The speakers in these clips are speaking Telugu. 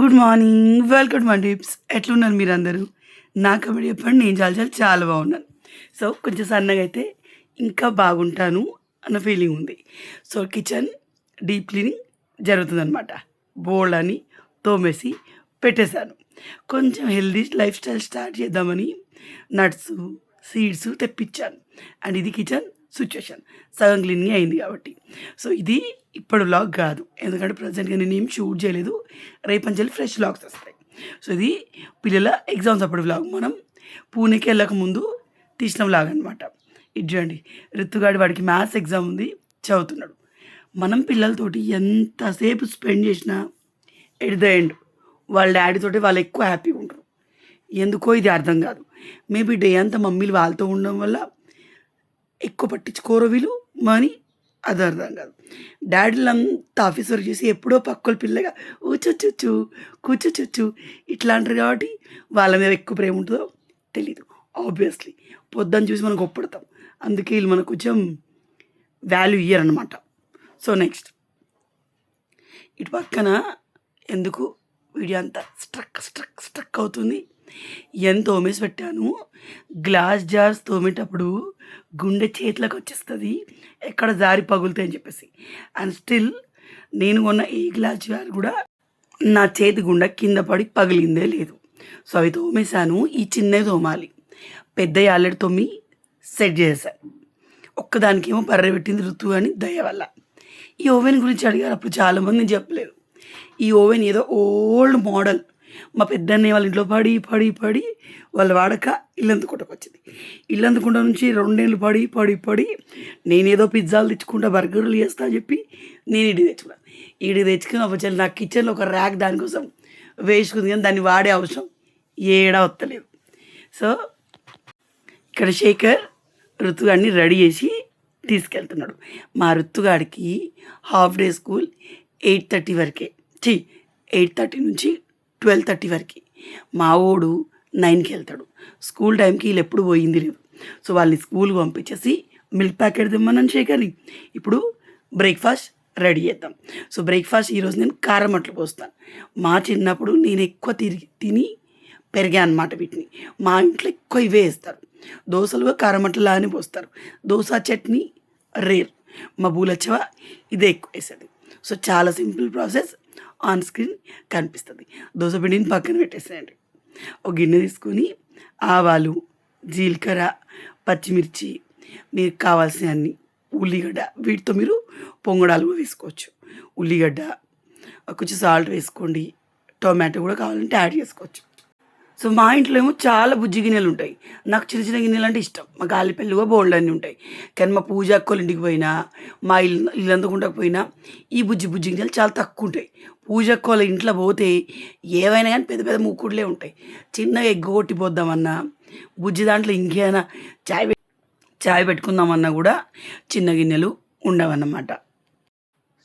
Good morning. Welcome to my tips. ఎట్లున్నారు మీరందరూ? నా కబడ్డీ చెప్పండి. నేను చాలా చాలా చాలా బాగున్నాను. సో, కొంచెం సన్నగా అయితే ఇంకా బాగుంటాను అన్న ఫీలింగ్ ఉంది. సో, కిచెన్ డీప్ క్లీనింగ్ జరుగుతుందనమాట. బోల్డన్ని తోమేసి పెట్టేశాను. కొంచెం హెల్తీ లైఫ్ స్టైల్ స్టార్ట్ చేద్దామని నట్స్, సీడ్స్ తెప్పించాను. అండ్ ఇది కిచెన్ సిచ్యుయేషన్. సగం క్లీనింగ్ అయింది కాబట్టి. సో, ఇది ఇప్పుడు వ్లాగ్ కాదు. ఎందుకంటే ప్రజెంట్‌గా నేనేం షూట్ చేయలేదు. రేపంచెల్లి ఫ్రెష్ వ్లాగ్స్ వస్తాయి. సో, ఇది పిల్లల ఎగ్జామ్స్ అప్పుడు వ్లాగ్. మనం పూణేకి వెళ్ళక ముందు తీసిన వ్లాగ్ అనమాట. ఇది చూడండి. రితుగాడు వాడికి మ్యాథ్స్ ఎగ్జామ్ ఉంది, చదువుతున్నాడు. మనం పిల్లలతోటి ఎంతసేపు స్పెండ్ చేసినా ఎట్ ద ఎండ్ వాళ్ళ డాడీతోటి వాళ్ళు ఎక్కువ హ్యాపీగా ఉంటారు. ఎందుకో ఇది అర్థం కాదు. మేబీ డే అంతా మమ్మీలు వాళ్ళతో ఉండడం వల్ల ఎక్కువ పట్టించుకోరు వీళ్ళు. మనీ అది అర్థం కాదు. డాడీలంతా ఆఫీస్ వర్క్ చేసి ఎప్పుడో పక్కల పిల్లగా ఊచొచ్చు కూర్చోచొచ్చు ఇట్లా అంటారు కాబట్టి వాళ్ళ మీద ఎక్కువ ప్రేమ ఉంటుందో తెలీదు. ఆబ్వియస్లీ పొద్దున్న చూసి మనం గొప్పడతాం. అందుకే వీళ్ళు మనకు కొంచెం వాల్యూ ఇయ్యరనమాట. సో నెక్స్ట్ ఇటు పక్కన ఎందుకు వీడియో అంతా స్ట్రక్ అవుతుంది. ఎంత తోమేసి పెట్టాను. గ్లాస్ జార్స్ తోమేటప్పుడు గుండె చేతిలోకి వచ్చేస్తుంది, ఎక్కడ జారి పగులుతాయని చెప్పేసి. అండ్ స్టిల్ నేను కొన్న ఈ గ్లాస్ జార్ కూడా నా చేతి గుండె కింద పడి పగిలిందే లేదు. సో అవి తోమేశాను. ఈ చిన్నవి తోమాలి. పెద్దవి ఆల్రెడీ తోమి సెట్ చేశాను. ఒక్కదానికేమో బర్రె పెట్టింది ఋతు అని దయ వల్ల. ఈ ఓవెన్ గురించి అడిగారు. అప్పుడు చాలామంది నేను చెప్పలేదు. ఈ ఓవెన్ ఏదో ఓల్డ్ మోడల్. మా పెద్దన్నయ్య వాళ్ళ ఇంట్లో పడి పడి పడి వాళ్ళు వాడక ఇల్లందుకుంటకు వచ్చింది. ఇల్లందుకుంట నుంచి 2 ఏళ్ళు పడి పడి పడి నేనేదో పిజ్జాలు తెచ్చుకుంటా, బర్గర్లు చేస్తా అని చెప్పి నేను ఇడి తెచ్చుకున్నాను. ఇడి తెచ్చుకుని వచ్చి నా కిచెన్లో ఒక ర్యాక్ దానికోసం వేసుకుంది, కానీ దాన్ని వాడే అవసరం ఏడా వస్తలేదు. సో ఇక్కడ శేఖర్ ఋతుగాడిని రెడీ చేసి తీసుకెళ్తున్నాడు. మా ఋతుగాడికి హాఫ్ డే స్కూల్ 8:30 వరకే. 8:30 నుంచి 12:30 వరకు. మా వాడు 9కి వెళ్తాడు. స్కూల్ టైంకి వీళ్ళు ఎప్పుడు పోయింది లేదు. సో వాళ్ళని స్కూల్కి పంపించేసి మిల్క్ ప్యాకెట్ తెమ్మన్నాను శేఖర్ని. ఇప్పుడు బ్రేక్ఫాస్ట్ రెడీ చేద్దాం. సో బ్రేక్ఫాస్ట్ ఈరోజు నేను కారం అట్లు పోస్తాను. మా చిన్నప్పుడు నేను ఎక్కువ తిని పెరిగా అనమాట వీటిని. మా ఇంట్లో ఎక్కువ ఇవే వేస్తారు. దోశలు కారం అట్లలానే పోస్తారు. దోశ చట్నీ రేర్. మా బూలచ్చవ ఇదే ఎక్కువ వేసేది. సో చాలా సింపుల్ ప్రాసెస్ ఆన్ స్క్రీన్ కనిపిస్తుంది. దోశ పిండిని పక్కన పెట్టేసేయండి. ఒక గిన్నె తీసుకొని ఆవాలు, జీలకర్ర, పచ్చిమిర్చి, మీకు కావాల్సిన అన్ని, ఉల్లిగడ్డ, వీటితో మీరు పొంగడాలు కూడా వేసుకోవచ్చు. ఉల్లిగడ్డ, కొంచెం సాల్ట్ వేసుకోండి. టొమాటో కూడా కావాలంటే యాడ్ చేసుకోవచ్చు. సో మా ఇంట్లో ఏమో చాలా బుజ్జి గిన్నెలు ఉంటాయి. నాకు చిన్న చిన్న గిన్నెలు అంటే ఇష్టం. మా గాలిపల్లి కూడా బోల్డ్ అన్నీ ఉంటాయి. కానీ మా పూజ అక్కోళ్ళ ఇంటికి పోయినా, మా ఇల్లు అందుకుంటకు పోయినా ఈ బుజ్జి గిన్నెలు చాలా తక్కువ ఉంటాయి. పూజ అక్కోళ్ళ ఇంట్లో పోతే ఏవైనా కానీ పెద్ద పెద్ద మూకుడులే ఉంటాయి. చిన్నగా ఎగ్గు కొట్టిపోద్దామన్నా, బుజ్జి దాంట్లో ఇంకేమైనా చాయ్ పెట్టుకుందామన్నా కూడా చిన్న గిన్నెలు ఉండవన్నమాట.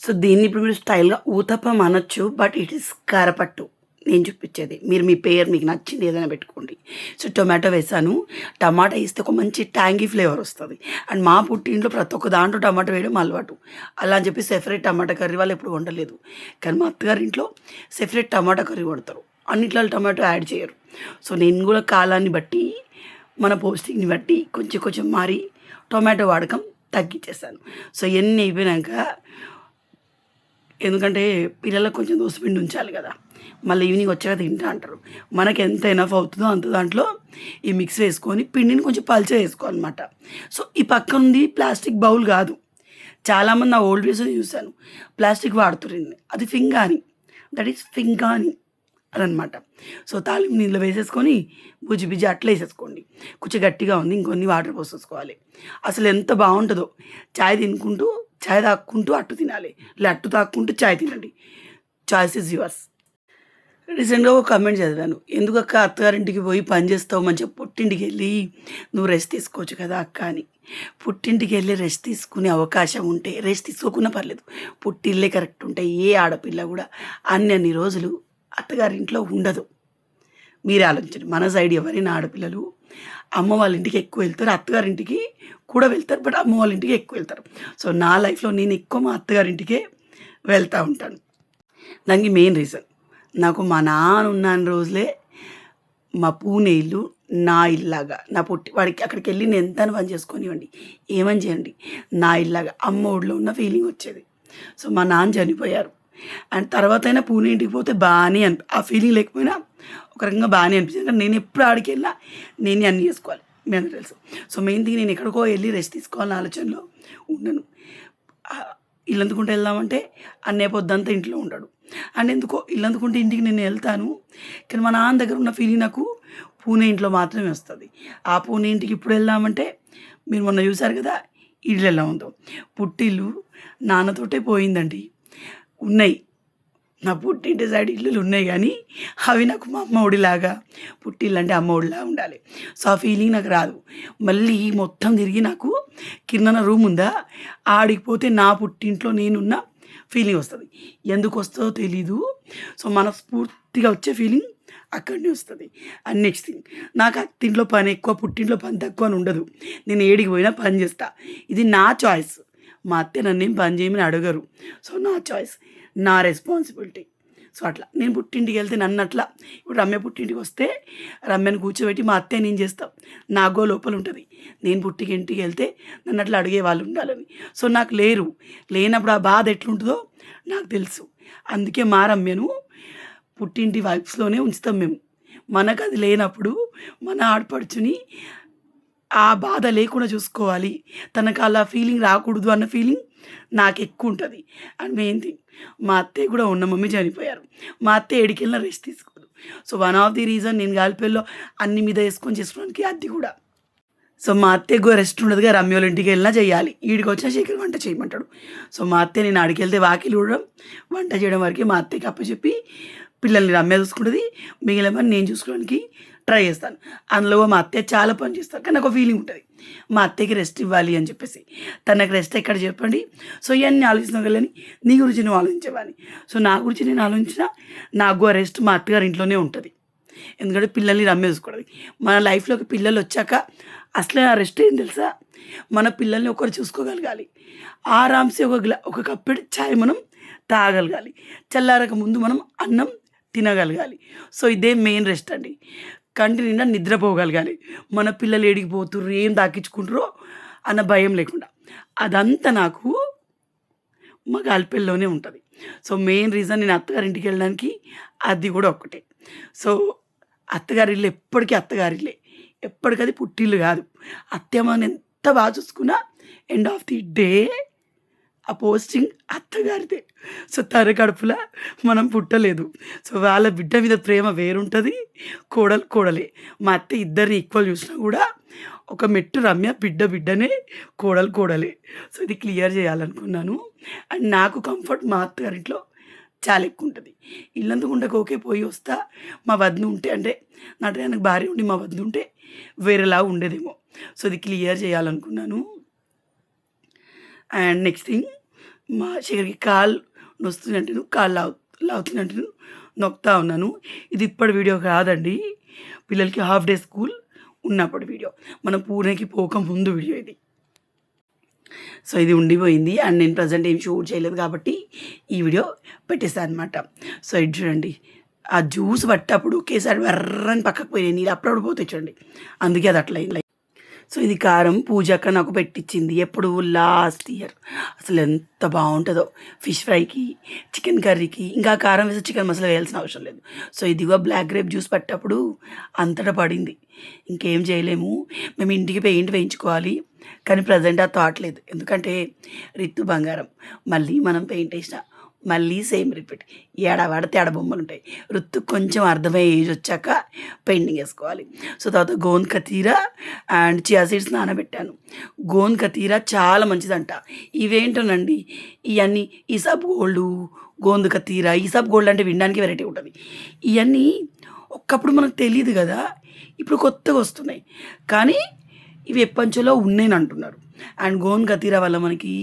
సో దీన్ని ఇప్పుడు మీరు స్టైల్గా ఊతప్పం అనొచ్చు. బట్ ఇట్ ఈస్ కారపట్టు నేను చూపించేది. మీరు మీ పేరు మీకు నచ్చింది ఏదైనా పెట్టుకోండి. సో టొమాటో వేసాను. టమాటా వేస్తే ఒక మంచి ట్యాంగీ ఫ్లేవర్ వస్తుంది. అండ్ మా పుట్టింట్లో ప్రతి ఒక్క దాంట్లో టమాటా వేయడం అలవాటు. అలా అని చెప్పి సెపరేట్ టమాటా కర్రీ వాళ్ళు ఎప్పుడు వండలేదు. కానీ మా అత్తగారి ఇంట్లో సెపరేట్ టమాటా కర్రీ వండుతారు. అన్నిట్లో టమాటో యాడ్ చేయరు. సో నేను కూడా కాలాన్ని బట్టి, మన పోస్టింగ్ని బట్టి కొంచెం కొంచెం మారి టొమాటో వాడకం తగ్గించేసాను. సో ఇవన్నీ అయిపోయాక, ఎందుకంటే పిల్లలకు కొంచెం దోసపిండి ఉంచాలి కదా, మళ్ళీ ఈవినింగ్ వచ్చాక తింటా అంటారు. మనకి ఎంత ఎనఫ్ అవుతుందో అంత దాంట్లో ఈ మిక్స్ వేసుకొని పిండిని కొంచెం పల్చ వేసుకోవాలన్నమాట. సో ఈ పక్కన ఉంది ప్లాస్టిక్ బౌల్ కాదు. చాలామంది నా ఓల్డ్ డేస్లో చూశాను ప్లాస్టిక్ వాడుతురింది. అది ఫింగాని, దట్ ఈస్ ఫింగాని అదనమాట. సో తాలింపు నీళ్ళు వేసేసుకొని బుజ్జి అట్లా వేసేసుకోండి. కొంచెం గట్టిగా ఉంది, ఇంకొన్ని వాటర్ పోసేసుకోవాలి. అసలు ఎంత బాగుంటుందో. చాయ్ తాక్కుంటూ అట్టు తినాలి, ఇలా అట్టు తాక్కుంటూ చాయ్ తినండి. Choice is yours. రీసెంట్గా ఒక కమెంట్ చదివాను, ఎందుకు అక్క అత్తగారింటికి పోయి పని చేస్తావు, మంచిగా పుట్టింటికి వెళ్ళి నువ్వు రెస్ట్ తీసుకోవచ్చు కదా అక్క అని. పుట్టింటికి వెళ్ళి రెస్ట్ తీసుకునే అవకాశం ఉంటే, రెస్ట్ తీసుకోకున్నా పర్లేదు, పుట్టిల్లే కరెక్ట్ ఉంటాయి. ఏ ఆడపిల్ల కూడా అన్ని రోజులు అత్తగారింట్లో ఉండదు. మీరే ఆలోచించండి. మన సైడ్ ఎవరైనా ఆడపిల్లలు అమ్మ వాళ్ళ ఇంటికి ఎక్కువ వెళ్తారు, అత్తగారింటికి కూడా వెళ్తారు. బట్ అమ్మ వాళ్ళ ఇంటికి ఎక్కువ వెళ్తారు. సో నా లైఫ్లో నేను ఎక్కువ మా అత్తగారింటికే వెళ్తూ ఉంటాను. దానికి మెయిన్ రీజన్ నాకు మా నాన్న ఉన్న రోజులే మా పూణే ఇల్లు నా ఇల్లాగా నా వాడికి అక్కడికి వెళ్ళి నేను ఎంత పని చేసుకొనివ్వండి ఏమని చేయండి నా ఇల్లాగా అమ్మ ఊళ్ళో ఉన్న ఫీలింగ్ వచ్చేది. సో మా నాన్న చనిపోయారు అండ్ తర్వాత అయినా పూణే ఇంటికి పోతే బాగానే ఆ ఫీలింగ్ లేకపోయినా ఒక రకంగా బాగానే అనిపించింది. కానీ నేను ఎప్పుడు ఆడికి వెళ్ళినా నేనే అన్నీ చేసుకోవాలి మీ అందరూ తెలుసు. సో మెయిన్ థింగ్ నేను ఎక్కడికో వెళ్ళి రెస్ట్ తీసుకోవాలని ఆలోచనలో ఉండను. ఇల్లు అందుకుంటే వెళ్దామంటే అన్నయ్య పొద్దంతా ఇంట్లో ఉంటాడు అండ్ ఎందుకో ఇల్లు అందుకుంటే ఇంటికి నేను వెళ్తాను. కానీ మా నాన్న దగ్గర ఉన్న ఫీలింగ్ నాకు పూణే ఇంట్లో మాత్రమే వస్తుంది. ఆ పూణే ఇంటికి ఇప్పుడు వెళ్దామంటే మీరు మొన్న చూసారు కదా ఇల్లు ఎలా ఉందో. పుట్టిల్లు నాన్నతోటే పోయిందండి. ఉన్నాయి నా పుట్టింటి సైడ్ ఇల్లులు ఉన్నాయి కానీ అవి నాకు మా అమ్మ ఒడిలాగా పుట్టిల్లు అంటే అమ్మ ఒడిలా ఉండాలి. సో ఆ ఫీలింగ్ నాకు రాదు. మళ్ళీ మొత్తం తిరిగి నాకు కిందన రూమ్ ఉందా ఆడికి పోతే నా పుట్టింట్లో నేనున్న ఫీలింగ్ వస్తుంది. ఎందుకు వస్తుందో తెలీదు. సో మనస్ఫూర్తిగా వచ్చే ఫీలింగ్ అక్కడనే వస్తుంది. అండ్ నెక్స్ట్ థింగ్ నాకు అత్తింట్లో పని ఎక్కువ పుట్టింట్లో పని తక్కువ అని ఉండదు. నేను ఏడికి పోయినా పని చేస్తా. ఇది నా చాయిస్. మా అత్తే నన్నేం పని చేయమని అడగరు. సో నా చాయిస్ నా రెస్పాన్సిబిలిటీ. సో అట్లా నేను పుట్టింటికి వెళ్తే నన్ను అట్లా ఇప్పుడు రమ్య పుట్టింటికి వస్తే రమ్యను కూర్చోబెట్టి మా అత్తయ్య నేను చేస్తాం. నాగో లోపల ఉంటుంది నేను పుట్టింటికి వెళ్తే నన్ను అట్లా అడిగే వాళ్ళు ఉండాలని. సో నాకు లేనప్పుడు ఆ బాధ ఎట్లుంటుందో నాకు తెలుసు. అందుకే మా రమ్యను పుట్టింటి వైబ్స్లోనే ఉంచుతాం మేము. మనకు అది లేనప్పుడు మన ఆడపడుచుని ఆ బాధ లేకుండా చూసుకోవాలి, తనకు అలా ఫీలింగ్ రాకూడదు అన్న ఫీలింగ్ నాకు ఎక్కువ ఉంటుంది. అండ్ మెయిన్ థింగ్ మా అత్తయ్య కూడా ఉన్న మమ్మీ చనిపోయారు. మా అత్తయ్య ఏడికెళ్ళినా రెస్ట్ తీసుకోదు. So one of the reason నేను గాలిపల్లిలో అన్ని మీద వేసుకొని చేసుకోవడానికి అది కూడా. సో మా అత్తయ్య కూడా రెస్ట్ ఉండదుగా. రమ్యోళ్ళ ఇంటికి వెళ్ళినా చేయాలి, ఈడికి వచ్చినా శేఖర్ వంట చేయమంటాడు. సో మా అత్తయ్య నేను ఆడికి వెళ్తే వాకిలు ఊడడం వంట చేయడం వరకే మా అత్తయ్యకి అప్పచెప్పి పిల్లల్ని రమ్య చూసుకుంటుంది, మిగిలిన పని నేను చూసుకోవడానికి ట్రై చేస్తాను. అందులో మా అత్తయ్య చాలా పని చేస్తారు కానీ నాకు ఒక ఫీలింగ్ ఉంటుంది మా అత్తయ్యకి రెస్ట్ ఇవ్వాలి అని చెప్పేసి. తనకు రెస్ట్ ఎక్కడ చెప్పండి. సో ఇవన్నీ ఆలోచించగలని నీ గురించి నువ్వు ఆలోచించేవాని. సో నా గురించి నేను ఆలోచించిన నాకు రెస్ట్ మా అత్తగారి ఇంట్లోనే ఉంటుంది. ఎందుకంటే పిల్లల్ని రమ్య చూసుకోవడం. మన లైఫ్లోకి పిల్లలు వచ్చాక అసలే ఆ రెస్ట్ ఏం తెలుసా, మన పిల్లల్ని ఒకరు చూసుకోగలగాలి. ఆరామ్సే ఒక కప్పెడు ఛాయ్ మనం తాగలగాలి, చల్లారక ముందు మనం అన్నం తినగలగాలి. సో ఇదే మెయిన్ రెస్ట్ అండి. కంటి నిండా నిద్రపోగలగాలి. మన పిల్లలు ఏడికి పోతుర్రు ఏం తాకించుకుంటారో అన్న భయం లేకుండా. అదంతా నాకు మా గాలిపల్లిలోనే ఉంటుంది. సో మెయిన్ రీజన్ నేను అత్తగారింటికి వెళ్ళడానికి అది కూడా ఒక్కటే. సో అత్తగారిల్లు ఎప్పటికీ అత్తగారిల్లే, ఎప్పటికది పుట్టిల్లు కాదు. అత్తమ్మని ఎంత బాగా చూసుకున్నా ఎండ్ ఆఫ్ ది డే ఆ పోస్టింగ్ అత్తగారిదే. సో తన కడుపులా మనం పుట్టలేదు. సో వాళ్ళ బిడ్డ మీద ప్రేమ వేరుంటుంది, కోడలే. మా అత్త ఇద్దరిని ఈక్వల్ చూసినా కూడా ఒక మెట్టు రమ్య, బిడ్డనే, కోడలే. సో ఇది క్లియర్ చేయాలనుకున్నాను. అండ్ నాకు కంఫర్ట్ మా అత్తగారింట్లో చాలా ఎక్కువ ఉంటుంది. ఇల్లందుకుంటే ఓకే పోయి వస్తా. మా వదిన ఉంటే అంటే నా నాకు భార్య ఉండి మా వదిన ఉంటే వేరేలా ఉండేదేమో. సో ఇది క్లియర్ చేయాలనుకున్నాను. అండ్ నెక్స్ట్ థింగ్ మా శేఖర్కి కాలు నొస్తుందంటే కాళ్ళు లావుతుందంటే నొక్కుతా ఉన్నాను. ఇది ఇప్పటి వీడియో కాదండి, పిల్లలకి హాఫ్ డే స్కూల్ ఉన్నప్పుడు వీడియో, మనం పూణేకి పోక ముందు వీడియో ఇది. సో ఇది ఉండిపోయింది అండ్ నేను ప్రజెంట్ ఏం షూట్ చేయలేదు కాబట్టి ఈ వీడియో పెట్టేస్తాను అనమాట. సో ఇది చూడండి, ఆ జ్యూస్ పట్టేటప్పుడు ఒకేసారి వెర్రని పక్కకు పోయినాయి నీళ్ళు, అప్పుడప్పుడు పోతాయి చూడండి, అందుకే అది అట్లా అయింది. సో ఇది కారం పూజక్క నాకు పెట్టించింది ఎప్పుడు లాస్ట్ ఇయర్. అసలు ఎంత బాగుంటుందో ఫిష్ ఫ్రైకి, చికెన్ కర్రీకి. ఇంకా కారం వేసి చికెన్ మసాలా వేయాల్సిన అవసరం లేదు. సో ఇదిగో బ్లాక్ గ్రేప్ జ్యూస్ పట్టేటప్పుడు అంతటా పడింది, ఇంకేం చేయలేము. మేము ఇంటికి పెయింట్ వేయించుకోవాలి కానీ ప్రజెంట్ ఆ థాట్ లేదు. ఎందుకంటే రిత్తు బంగారం, మళ్ళీ మనం పెయింట్ వేసినా మళ్ళీ సేమ్ రిపీట్, ఏడవాడితే ఏడ బొమ్మలు ఉంటాయి. ఋతు కొంచెం అర్థమయ్యే ఏజ్ వచ్చాక పెయింటింగ్ వేసుకోవాలి. సో తర్వాత gond katira and chia seeds నానబెట్టాను. గోంద్ కతీరా చాలా మంచిదంట. ఇవేంటోనండి ఇవన్నీ ఈసాబ్ గోంద్ కతీరా, ఈసాబ్ గోల్డ్ అంటే వినడానికి వెరైటీ ఉంటుంది. ఇవన్నీ ఒకప్పుడు మనకు తెలియదు కదా, ఇప్పుడు కొత్తగా వస్తున్నాయి కానీ ఇవి ఎప్పంచలో ఉన్నాయని అంటున్నారు. అండ్ గోంద్ కతీరా వల్ల మనకి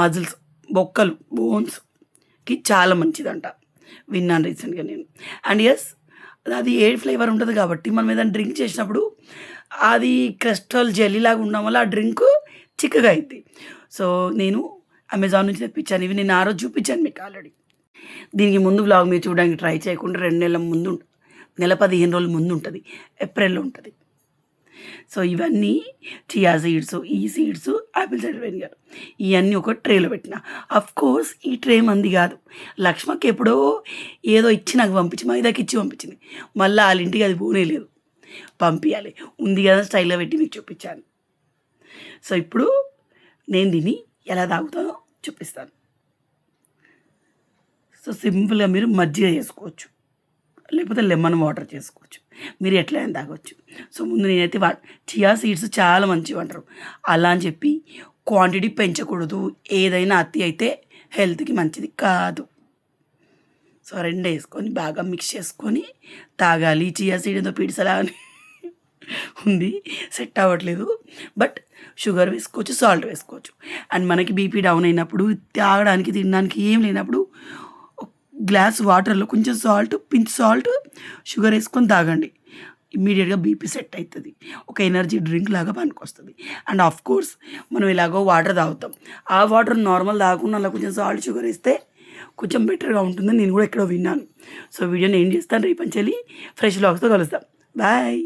మజిల్స్, బొక్కలు, బోన్స్కి చాలా మంచిదంట, విన్నాను రీసెంట్గా నేను. అండ్ ఎస్ అది ఏ ఫ్లేవర్ ఉంటుంది కాబట్టి మనం ఏదైనా డ్రింక్ చేసినప్పుడు అది క్రిస్టల్ జెల్లీ లాగా ఉండడం వల్ల ఆ డ్రింక్ చిక్కగా అవుతుంది. సో నేను అమెజాన్ నుంచి తెప్పించాను ఇవి. నేను ఆ రోజు చూపించాను మీకు ఆల్రెడీ. దీనికి ముందు వ్లాగ్ మీరు చూడడానికి ట్రై చేయకుండా 2 నెలల ముందు నెల 15 రోజుల ముందు ఉంటుంది, ఏప్రిల్లో ఉంటుంది. సో ఇవన్నీ చియా సీడ్స్, ఈ సీడ్స్, యాపిల్ సైడర్ వెనిగర్ ఇవన్నీ ఒక ట్రేలో పెట్టిన. కోర్స్ ఈ ట్రే మంది కాదు, లక్ష్మకి ఎప్పుడో ఏదో ఇచ్చి నాకు పంపించి మైదాకి ఇచ్చి పంపించింది. మళ్ళీ వాళ్ళ ఇంటికి అది పోనే లేదు, పంపించాలి ఉంది కదా స్టైల్లో పెట్టి మీకు చూపించాను. సో ఇప్పుడు నేను దీన్ని ఎలా తాగుతానో చూపిస్తాను. సో సింపుల్గా మీరు మజ్జిగ చేసుకోవచ్చు, లేకపోతే లెమన్ వాటర్ చేసుకోవచ్చు, మీరు ఎట్లయినా తాగొచ్చు. సో ముందు నేనైతే చియా సీడ్స్ చాలా మంచివి అంటారు, అలా అని చెప్పి క్వాంటిటీ పెంచకూడదు. ఏదైనా అతి అయితే హెల్త్కి మంచిది కాదు. సో 2 వేసుకొని బాగా మిక్స్ చేసుకొని తాగాలి. చియా సీడ్ ఏదో పిడిసలా అని ఉంది, సెట్ అవ్వట్లేదు. బట్ షుగర్ వేసుకోవచ్చు, సాల్ట్ వేసుకోవచ్చు. అండ్ మనకి బీపీ డౌన్ అయినప్పుడు, తాగడానికి తినడానికి ఏం లేనప్పుడు గ్లాస్ వాటర్లో కొంచెం సాల్ట్, పించ్ సాల్ట్, షుగర్ వేసుకొని తాగండి. ఇమ్మీడియట్గా బీపీ సెట్ అవుతుంది, ఒక ఎనర్జీ డ్రింక్ లాగా పనికొస్తుంది. అండ్ కోర్స్ మనం ఇలాగో వాటర్ తాగుతాం, ఆ వాటర్ నార్మల్ తాగకుండా అలా కొంచెం సాల్ట్, షుగర్ వేస్తే కొంచెం బెటర్గా ఉంటుందని నేను కూడా ఎక్కడో విన్నాను. సో వీడియోని ఏం చేస్తాను, రేపంచెల్లి ఫ్రెష్ వ్లాగ్స్తో కలుస్తాం. బాయ్.